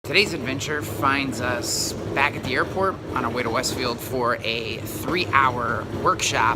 Today's adventure finds us back at the airport on our way to Westfield for a 3-hour workshop.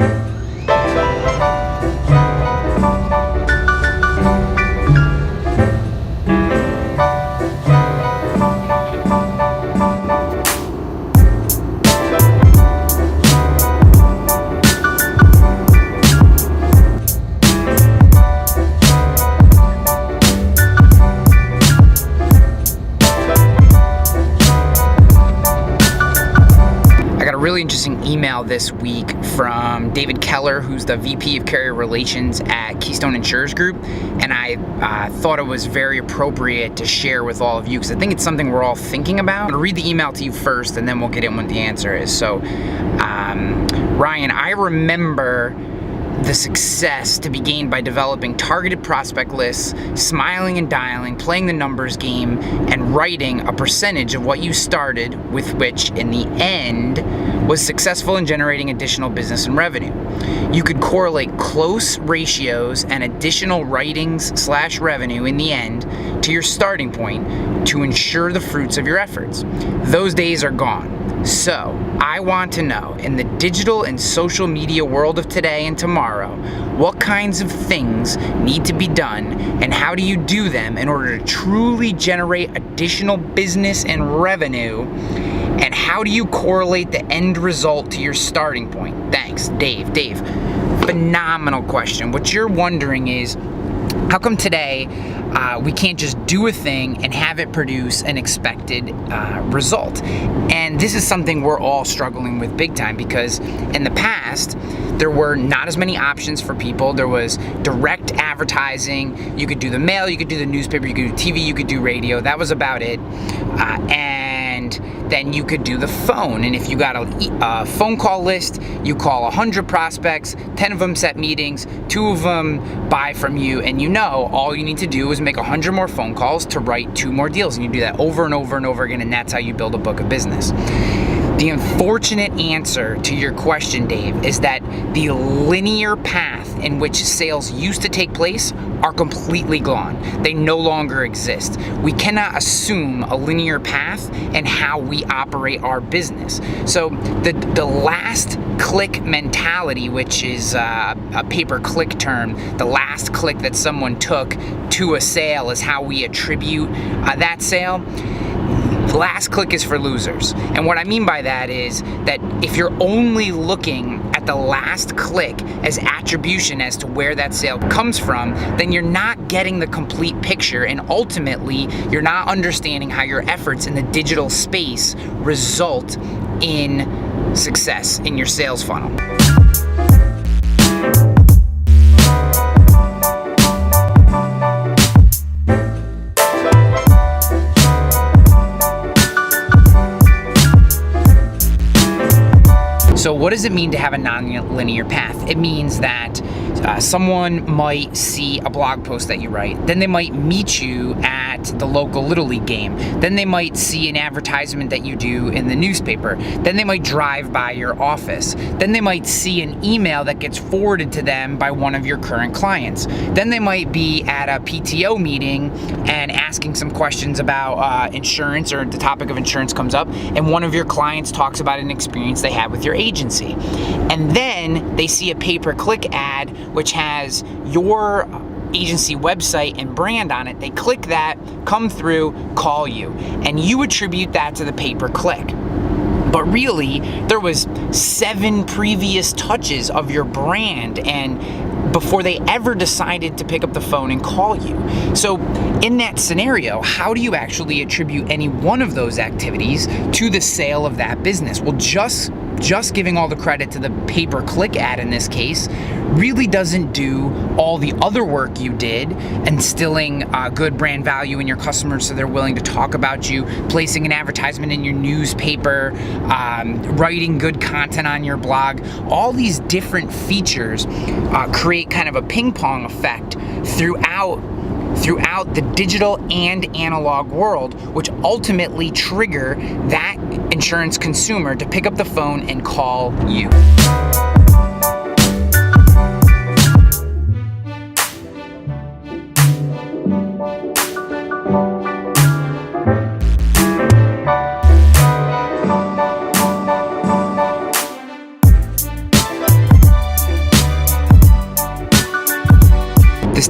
Really interesting email this week from Dave Keller, who's the VP of Carrier Relations at Keystone Insurers Group, and I thought it was very appropriate to share with all of you because I think it's something we're all thinking about. I'm going to read the email to you first, and then we'll get in what the answer is. So, Ryan, I remember the success to be gained by developing targeted prospect lists, smiling and dialing, playing the numbers game, and writing a percentage of what you started with, which in the end was successful in generating additional business and revenue. You could correlate close ratios and additional writings/revenue in the end to your starting point to ensure the fruits of your efforts. Those days are gone. So, I want to know, in the digital and social media world of today and tomorrow, what kinds of things need to be done and how do you do them in order to truly generate additional business and revenue, and how do you correlate the end result to your starting point? Thanks, Dave. Dave, phenomenal question. What you're wondering is, how come today we can't just do a thing and have it produce an expected result? And this is something we're all struggling with big time because in the past, there were not as many options for people. There was direct advertising. You could do the mail, you could do the newspaper, you could do TV, you could do radio. That was about it. And then you could do the phone. And if you got a phone call list, you call 100 prospects, 10 of them set meetings, 2 of them buy from you, and you know all you need to do is make 100 more phone calls to write 2 more deals. And you do that over and over and over again, and that's how you build a book of business. The unfortunate answer to your question, Dave, is that the linear path in which sales used to take place are completely gone. They no longer exist. We cannot assume a linear path in how we operate our business. So the last click mentality, which is a pay-per-click term, the last click that someone took to a sale is how we attribute that sale. The last click is for losers. And what I mean by that is that if you're only looking at the last click as attribution as to where that sale comes from, then you're not getting the complete picture, and ultimately you're not understanding how your efforts in the digital space result in success in your sales funnel. So what does it mean to have a non-linear path? It means that someone might see a blog post that you write, then they might meet you at the local Little League game, then they might see an advertisement that you do in the newspaper, then they might drive by your office, then they might see an email that gets forwarded to them by one of your current clients, then they might be at a PTO meeting and asking some questions about insurance, or the topic of insurance comes up, and one of your clients talks about an experience they had with your agency. And then they see a pay-per-click ad which has your agency website and brand on it. They click that, come through, call you, and you attribute that to the pay-per-click. But really, there was 7 previous touches of your brand and before they ever decided to pick up the phone and call you. So in that scenario, how do you actually attribute any one of those activities to the sale of that business? Well, just giving all the credit to the pay-per-click ad in this case really doesn't do all the other work you did, instilling good brand value in your customers so they're willing to talk about you, placing an advertisement in your newspaper, writing good content on your blog. All these different features create kind of a ping pong effect throughout the digital and analog world, which ultimately trigger that insurance consumer to pick up the phone and call you.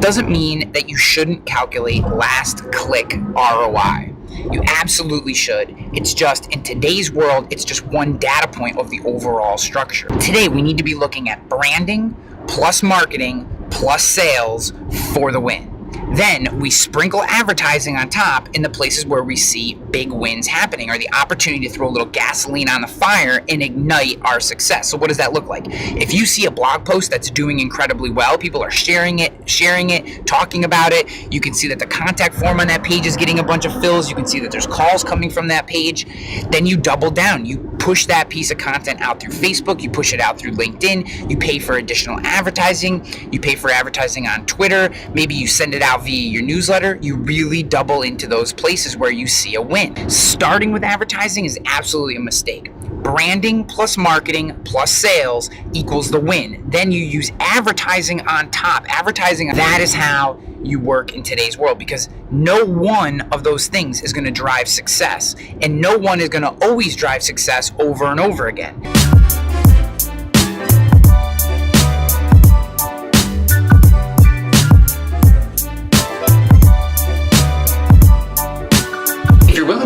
doesn't mean that you shouldn't calculate last click ROI. You absolutely should. It's just, in today's world, it's just one data point of the overall structure. Today, we need to be looking at branding plus marketing plus sales for the win. Then we sprinkle advertising on top in the places where we see big wins happening, or the opportunity to throw a little gasoline on the fire and ignite our success. So what does that look like? If you see a blog post that's doing incredibly well, people are sharing it, talking about it. You can see that the contact form on that page is getting a bunch of fills. You can see that there's calls coming from that page. Then you double down. You push that piece of content out through Facebook. You push it out through LinkedIn. You pay for additional advertising. You pay for advertising on Twitter. Maybe you send it out via your newsletter. You really double into those places where you see a win. Starting with advertising is absolutely a mistake. Branding plus marketing plus sales equals the win. Then you use advertising on top. That is how you work in today's world, because no one of those things is going to drive success, and no one is going to always drive success over and over again.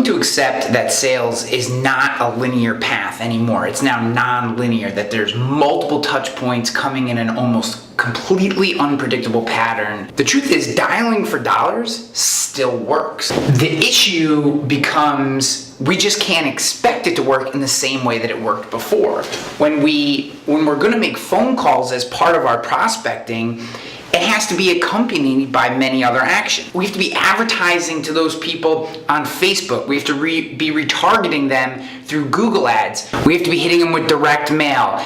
To accept that sales is not a linear path anymore. It's now non-linear, that there's multiple touch points coming in an almost completely unpredictable pattern. The truth is, dialing for dollars still works. The issue becomes we just can't expect it to work in the same way that it worked before. When we're going to make phone calls as part of our prospecting, it has to be accompanied by many other actions. We have to be advertising to those people on Facebook. We have to be retargeting them through Google ads. We have to be hitting them with direct mail,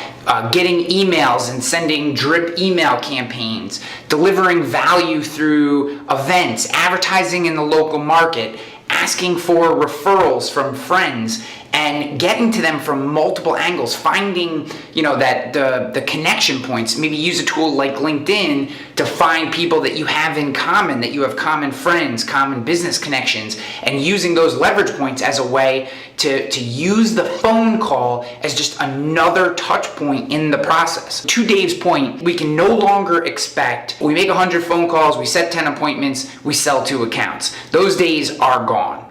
getting emails and sending drip email campaigns, delivering value through events, advertising in the local market, asking for referrals from friends, and getting to them from multiple angles, finding, that the connection points. Maybe use a tool like LinkedIn to find people that you have in common, that you have common friends, common business connections, and using those leverage points as a way to use the phone call as just another touch point in the process. To Dave's point, we can no longer expect, we make 100 phone calls, we set 10 appointments, we sell 2 accounts. Those days are gone.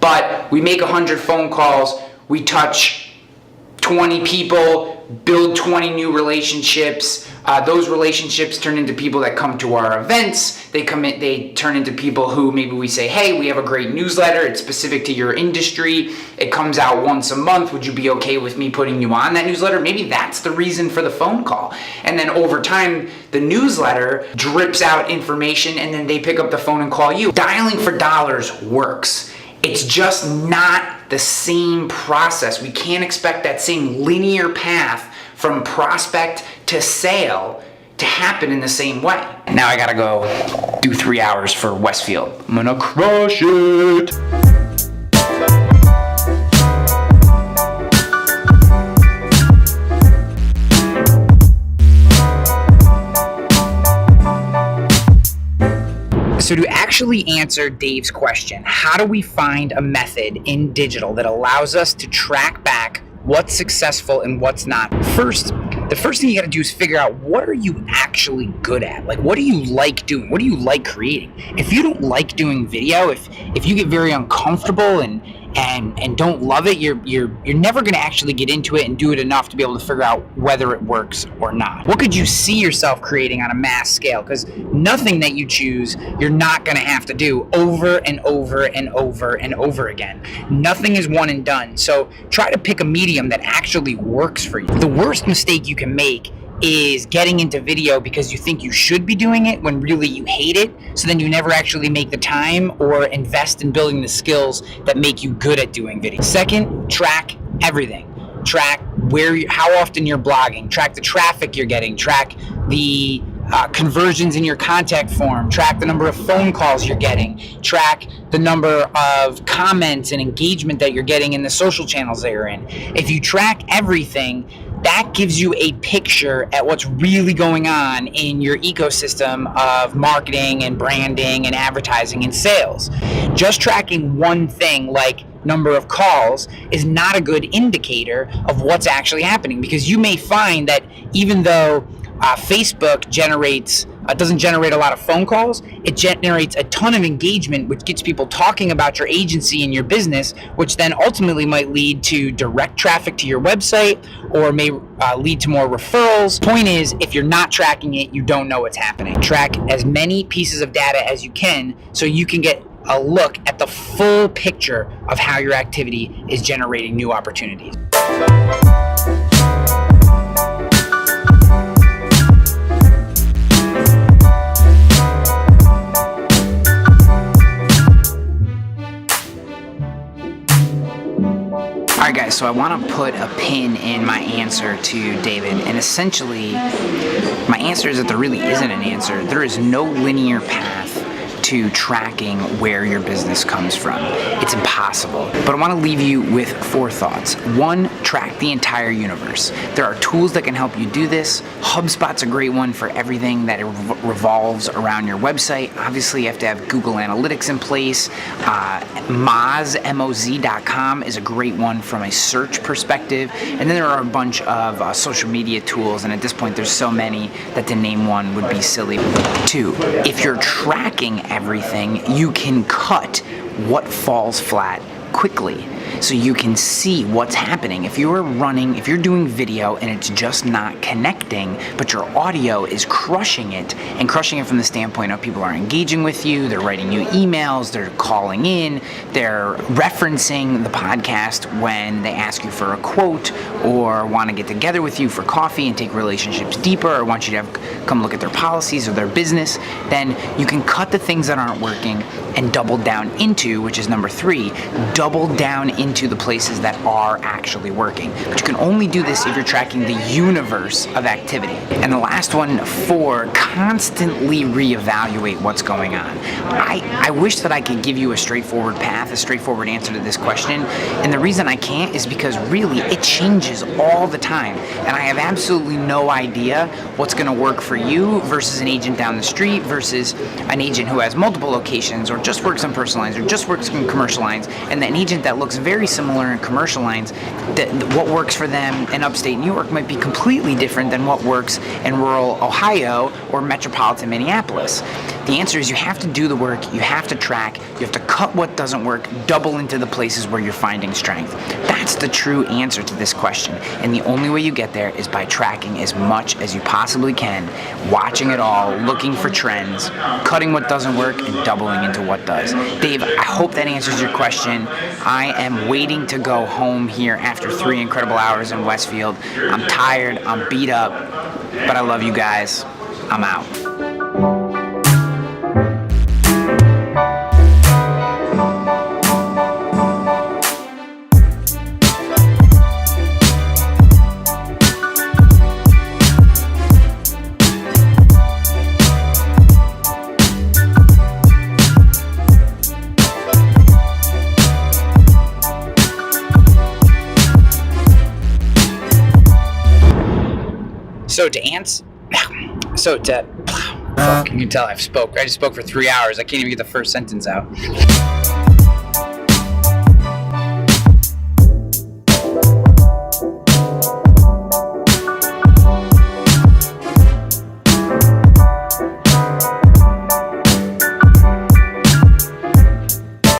But we make 100 phone calls, we touch 20 people, build 20 new relationships. Those relationships turn into people that come to our events. They turn into people who maybe we say, hey, we have a great newsletter. It's specific to your industry. It comes out once a month. Would you be okay with me putting you on that newsletter? Maybe that's the reason for the phone call. And then over time, the newsletter drips out information, and then they pick up the phone and call you. Dialing for dollars works. It's just not the same process. We can't expect that same linear path from prospect to sale to happen in the same way. Now I gotta go do 3 hours for Westfield. I'm gonna crush it. So to actually answer Dave's question, how do we find a method in digital that allows us to track back what's successful and what's not? The first thing you got to do is figure out, what are you actually good at? Like, what do you like doing? What do you like creating? If you don't like doing video, if you get very uncomfortable and don't love it, you're never going to actually get into it and do it enough to be able to figure out whether it works or not. What could you see yourself creating on a mass scale? Because nothing that you choose, you're not going to have to do over and over and over and over again. Nothing is one and done. So try to pick a medium that actually works for you. The worst mistake you can make is getting into video because you think you should be doing it when really you hate it, so then you never actually make the time or invest in building the skills that make you good at doing video. Second, track everything. Track how often you're blogging, track the traffic you're getting, track the conversions in your contact form, track the number of phone calls you're getting, track the number of comments and engagement that you're getting in the social channels that you're in. If you track everything, that gives you a picture at what's really going on in your ecosystem of marketing and branding and advertising and sales. Just tracking one thing, like number of calls, is not a good indicator of what's actually happening, because you may find that even though Facebook generates doesn't generate a lot of phone calls. It generates a ton of engagement, which gets people talking about your agency and your business, which then ultimately might lead to direct traffic to your website or may lead to more referrals. Point is, if you're not tracking it, you don't know what's happening. Track as many pieces of data as you can so you can get a look at the full picture of how your activity is generating new opportunities. Alright guys, so I want to put a pin in my answer to David, and essentially my answer is that there really isn't an answer. There is no linear path to tracking where your business comes from. It's impossible. But I want to leave you with 4 thoughts. 1, track the entire universe. There are tools that can help you do this. HubSpot's a great one for everything that revolves around your website. Obviously, you have to have Google Analytics in place. Moz.com is a great one from a search perspective. And then there are a bunch of social media tools, and at this point, there's so many that to name one would be silly. 2, if you're tracking everything, you can cut what falls flat quickly, so you can see what's happening. If you're doing video and it's just not connecting, but your audio is crushing it, and crushing it from the standpoint of people are engaging with you, they're writing you emails, they're calling in, they're referencing the podcast when they ask you for a quote or want to get together with you for coffee and take relationships deeper, or want you to come look at their policies or their business, then you can cut the things that aren't working and double down into, which is number 3, double down into the places that are actually working. But you can only do this if you're tracking the universe of activity. And the last one, 4, constantly reevaluate what's going on. I wish that I could give you a straightforward path, a straightforward answer to this question. And the reason I can't is because really it changes all the time. And I have absolutely no idea what's going to work for you versus an agent down the street versus an agent who has multiple locations or just works on personal lines or just works on commercial lines, and an agent that looks very similar in commercial lines, what works for them in upstate New York might be completely different than what works in rural Ohio or metropolitan Minneapolis. The answer is you have to do the work, you have to track, you have to cut what doesn't work, double into the places where you're finding strength. That's the true answer to this question, and the only way you get there is by tracking as much as you possibly can, watching it all, looking for trends, cutting what doesn't work, and doubling into what does. Dave, I hope that answers your question. I am waiting to go home here after 3 incredible hours in Westfield. I'm tired, I'm beat up, but I love you guys. I'm out. You can tell I just spoke for 3 hours. I can't even get the first sentence out.